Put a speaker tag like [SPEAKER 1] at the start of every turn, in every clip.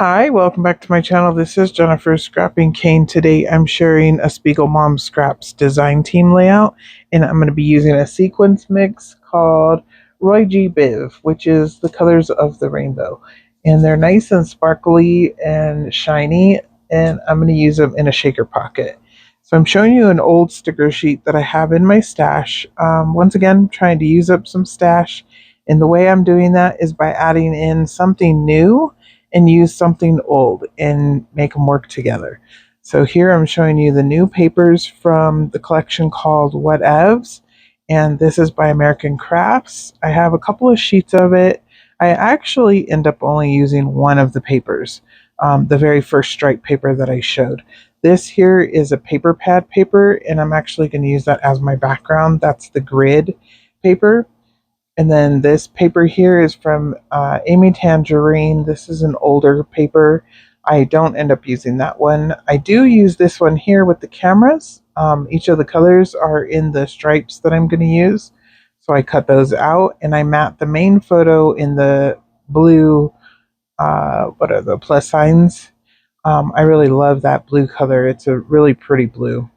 [SPEAKER 1] Hi, welcome back to my channel. This is Jennifer Scrapping Cane. Today I'm sharing a Spiegelmom Scraps design team layout, and I'm going to be using a sequence mix called ROYGBIV, which is the colors of the rainbow. And they're nice and sparkly and shiny, and I'm going to use them in a shaker pocket. So I'm showing you an old sticker sheet that I have in my stash. Once again, trying to use up some stash, and the way I'm doing that is by adding in something new and use something old and make them work together. So here I'm showing you the new papers from the collection called Whateves, and this is by American Crafts. I have a couple of sheets of it. I actually end up only using one of the papers, the very first stripe paper that I showed. This here is a paper pad paper, and I'm actually going to use that as my background. That's the grid paper. And then this paper here is from Amy Tangerine. This is an older paper. I don't end up using that one. I do use this one here with the cameras. Each of the colors are in the stripes that I'm going to use. So I cut those out and I mat the main photo in the blue, what are the plus signs? I really love that blue color. It's a really pretty blue.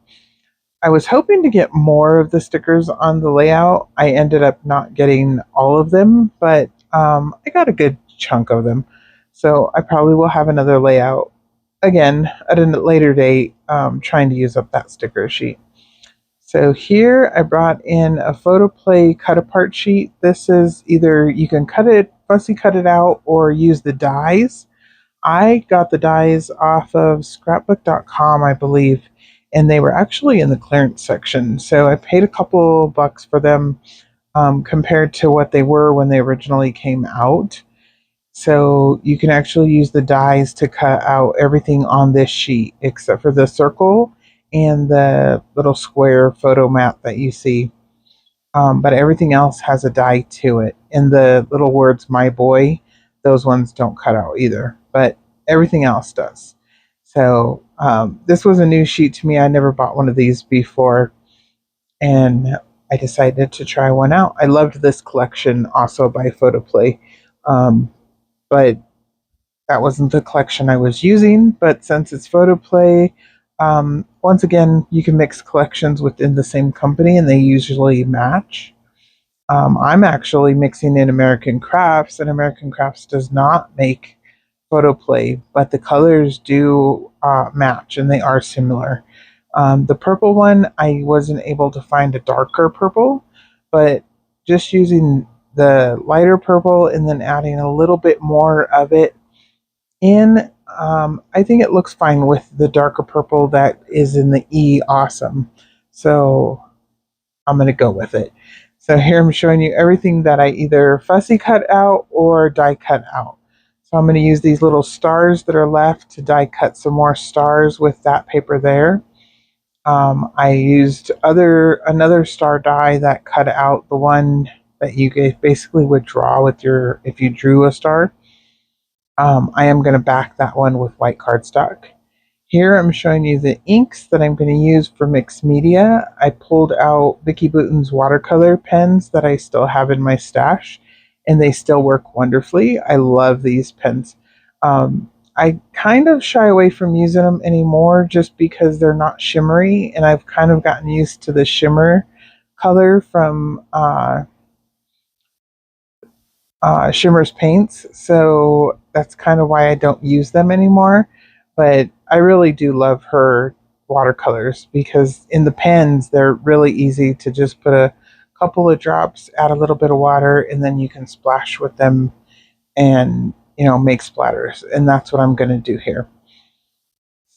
[SPEAKER 1] I was hoping to get more of the stickers on the layout. I ended up not getting all of them, but I got a good chunk of them. So I probably will have another layout again at a later date, trying to use up that sticker sheet. So here I brought in a photoplay cut apart sheet. This is either you can cut it, fussy cut it out, or use the dies. I got the dies off of scrapbook.com, I believe, and they were actually in the clearance section. So I paid a couple bucks for them, compared to what they were when they originally came out. So you can actually use the dies to cut out everything on this sheet except for the circle and the little square photo mat that you see. But everything else has a die to it. And the little words, my boy, those ones don't cut out either. But everything else does. So this was a new sheet to me. I never bought one of these before. And I decided to try one out. I loved this collection also by Photoplay. But that wasn't the collection I was using. But since it's Photoplay, once again, you can mix collections within the same company and they usually match. I'm actually mixing in American Crafts, and American Crafts does not make photoplay, but the colors do match and they are similar. The purple one, I wasn't able to find a darker purple, but just using the lighter purple and then adding a little bit more of it in, I think it looks fine with the darker purple that is in the E Awesome. So I'm going to go with it. So here I'm showing you everything that I either fussy cut out or die cut out. So I'm going to use these little stars that are left to die cut some more stars with that paper there. I used another star die that cut out the one that you basically would draw with your, if you drew a star. I am going to back that one with white cardstock. Here I'm showing you the inks that I'm going to use for mixed media. I pulled out Vicki Boutin's watercolor pens that I still have in my stash, and they still work wonderfully. I love these pens. I kind of shy away from using them anymore just because they're not shimmery, and I've kind of gotten used to the shimmer color from Shimmer's paints, so that's kind of why I don't use them anymore. But I really do love her watercolors because in the pens they're really easy to just put a couple of drops, add a little bit of water, and then you can splash with them and make splatters. And that's what I'm going to do here.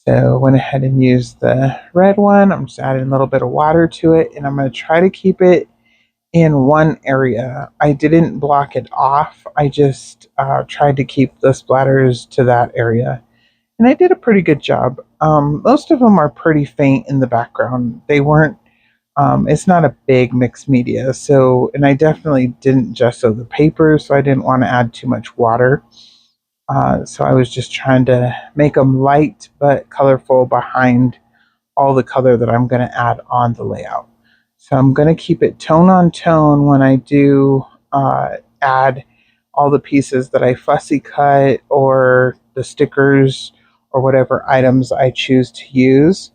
[SPEAKER 1] So I went ahead and used the red one. I'm just adding a little bit of water to it, and I'm going to try to keep it in one area. I didn't block it off. I just tried to keep the splatters to that area. And I did a pretty good job. Most of them are pretty faint in the background. They weren't, it's not a big mixed media. So, and I definitely didn't gesso the paper, so I didn't want to add too much water. So I was just trying to make them light but colorful behind all the color that I'm going to add on the layout. So I'm going to keep it tone on tone when I do add all the pieces that I fussy cut or the stickers or whatever items I choose to use.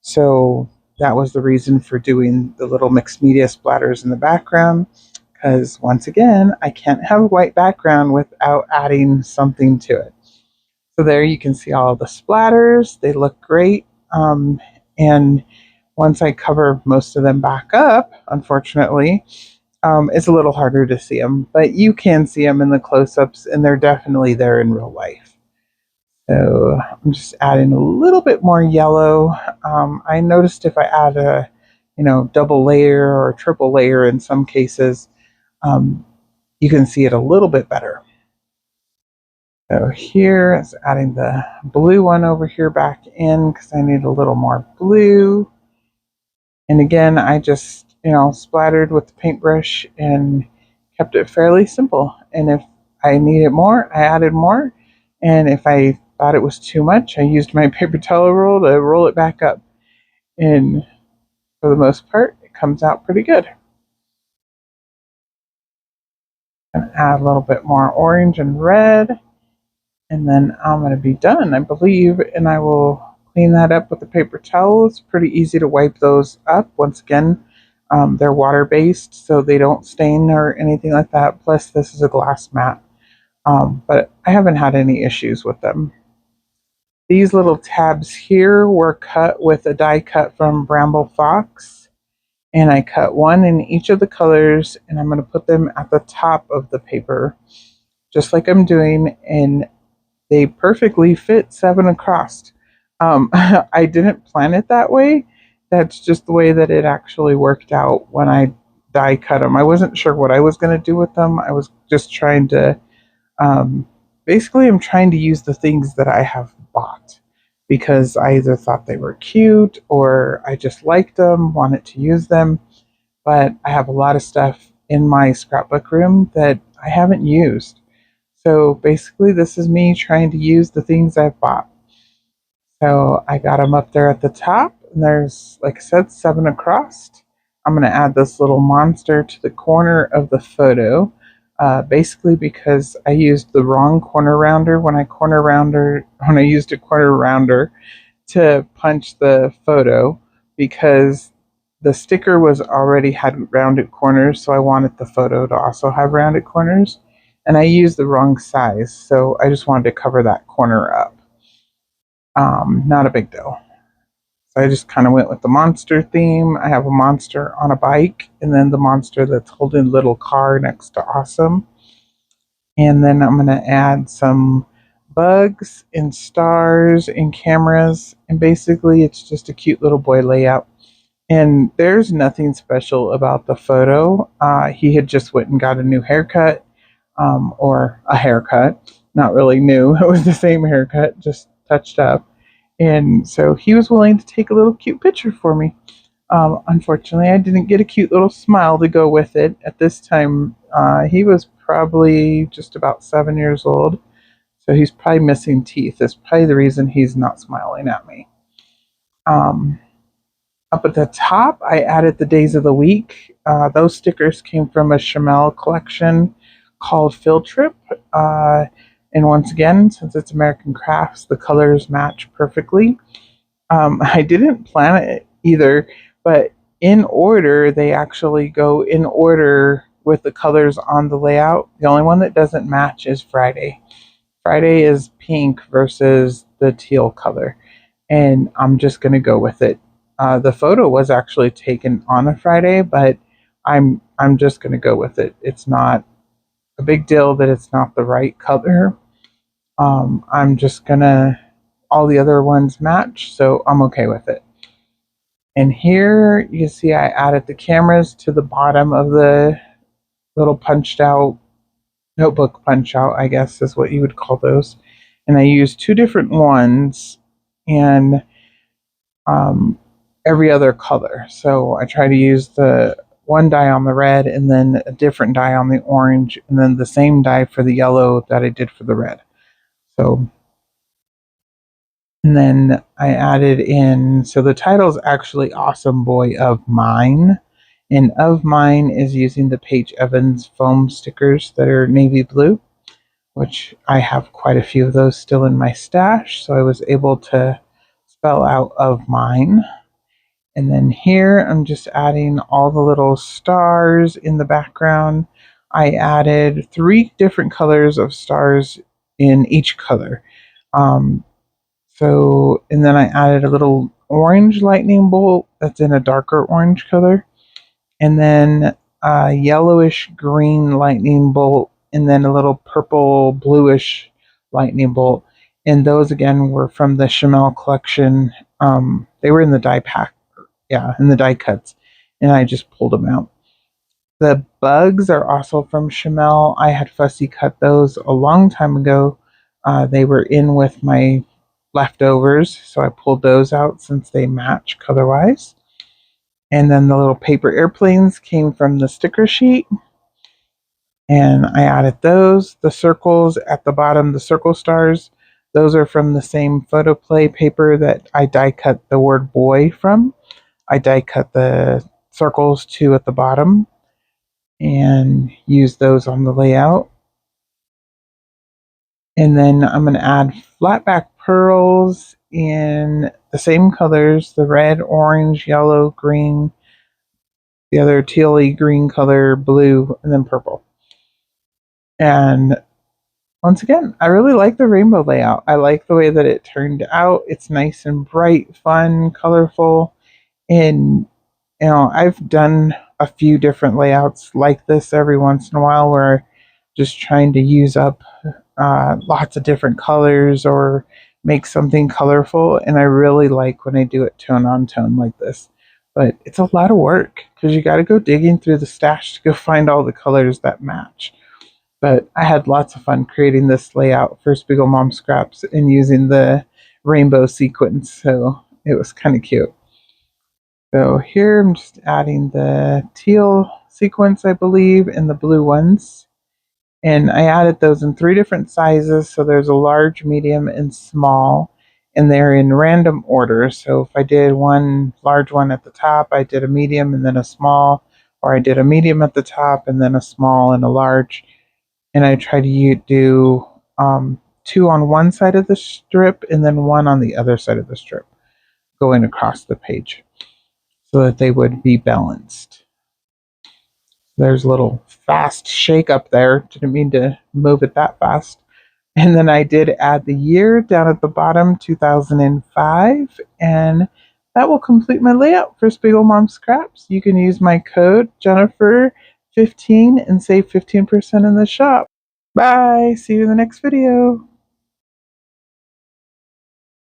[SPEAKER 1] So that was the reason for doing the little mixed media splatters in the background, because once again, I can't have a white background without adding something to it. So there you can see all the splatters. They look great. And once I cover most of them back up, unfortunately, it's a little harder to see them, but you can see them in the close-ups, and they're definitely there in real life. So I'm just adding a little bit more yellow. I noticed if I add a, double layer or triple layer in some cases, um, you can see it a little bit better. So here is adding the blue one over here back in because I need a little more blue. And again, I just, splattered with the paintbrush and kept it fairly simple. And if I needed more, I added more. And if I thought it was too much, I used my paper towel roll to roll it back up. And for the most part, it comes out pretty good. And add a little bit more orange and red. And then I'm going to be done, I believe. And I will clean that up with the paper towel. It's pretty easy to wipe those up. Once again, they're water-based, so they don't stain or anything like that. Plus, this is a glass mat. But I haven't had any issues with them. These little tabs here were cut with a die cut from Bramble Fox. And I cut one in each of the colors, and I'm going to put them at the top of the paper, just like I'm doing, and they perfectly fit 7 across. I didn't plan it that way. That's just the way that it actually worked out when I die cut them. I wasn't sure what I was going to do with them. I was just trying to, basically I'm trying to use the things that I have bought because I either thought they were cute or I just liked them, wanted to use them. But I have a lot of stuff in my scrapbook room that I haven't used. So basically, this is me trying to use the things I've bought. So I got them up there at the top, and there's, like I said, 7 across. I'm going to add this little monster to the corner of the photo, basically because I used the wrong corner rounder when I used a corner rounder to punch the photo, because the sticker had rounded corners, so I wanted the photo to also have rounded corners. And I used the wrong size, so I just wanted to cover that corner up. Not a big deal. So I just kind of went with the monster theme. I have a monster on a bike, and then the monster that's holding a little car next to Awesome. And then I'm going to add some bugs and stars and cameras, and basically it's just a cute little boy layout. And there's nothing special about the photo. He had just went and got a new haircut. Or a haircut, not really new. It was the same haircut, just touched up. And so he was willing to take a little cute picture for me. Unfortunately, I didn't get a cute little smile to go with it. At this time, he was probably just about 7 years old. So he's probably missing teeth. That's probably the reason he's not smiling at me. Up at the top, I added the days of the week. Those stickers came from a Shimelle collection called Field Trip. And once again, since it's American Crafts, the colors match perfectly. I didn't plan it either, but in order, they actually go in order with the colors on the layout. The only one that doesn't match is Friday. Friday is pink versus the teal color, and I'm just going to go with it. The photo was actually taken on a Friday, but I'm just going to go with it. It's not a big deal that it's not the right color. I'm just gonna, all the other ones match, so I'm okay with it. And here you can see I added the cameras to the bottom of the little punched out, notebook punch out, I guess is what you would call those. And I used 2 different ones and every other color. So I try to use the one dye on the red and then a different dye on the orange and then the same dye for the yellow that I did for the red. So, and then I added in, so the title is actually Awesome Boy of Mine. And of Mine is using the Paige Evans foam stickers that are navy blue. which I have quite a few of those still in my stash, so I was able to spell out of mine. And then here I'm just adding all the little stars in the background. I added 3 different colors of stars in each color. Um, and then I added a little orange lightning bolt that's in a darker orange color, and then a yellowish green lightning bolt, and then a little purple bluish lightning bolt. And those again were from the Shimelle collection. They were in the die pack, yeah, in the die cuts, and I just pulled them out. The bugs are also from Shimelle. I had fussy cut those a long time ago. They were in with my leftovers, so I pulled those out since they match color-wise. And then the little paper airplanes came from the sticker sheet, and I added those. The circles at the bottom, the circle stars, those are from the same photo play paper that I die cut the word boy from. I die cut the circles too at the bottom and use those on the layout. And then I'm going to add flat back pearls in the same colors, the red, orange, yellow, green, the other tealy green color, blue, and then purple. And once again, I really like the rainbow layout. I like the way that it turned out. It's nice and bright, fun, colorful, and I've done a few different layouts like this every once in a while where just trying to use up lots of different colors or make something colorful, and I really like when I do it tone on tone like this. But it's a lot of work because you got to go digging through the stash to go find all the colors that match. But I had lots of fun creating this layout for Spiegelmom Scraps and using the rainbow sequins, so it was kind of cute. So here I'm just adding the teal sequins, I believe, and the blue ones. And I added those in 3 different sizes, so there's a large, medium, and small, and they're in random order. So if I did one large one at the top, I did a medium and then a small, or I did a medium at the top and then a small and a large. And I try to do 2 on one side of the strip and then 1 on the other side of the strip, going across the page, so that they would be balanced. There's a little fast shake up there. Didn't mean to move it that fast. And then I did add the year down at the bottom, 2005, and that will complete my layout for Spiegelmom Scraps. You can use my code Jennifer15 and save 15% in the shop. Bye. See you in the next video.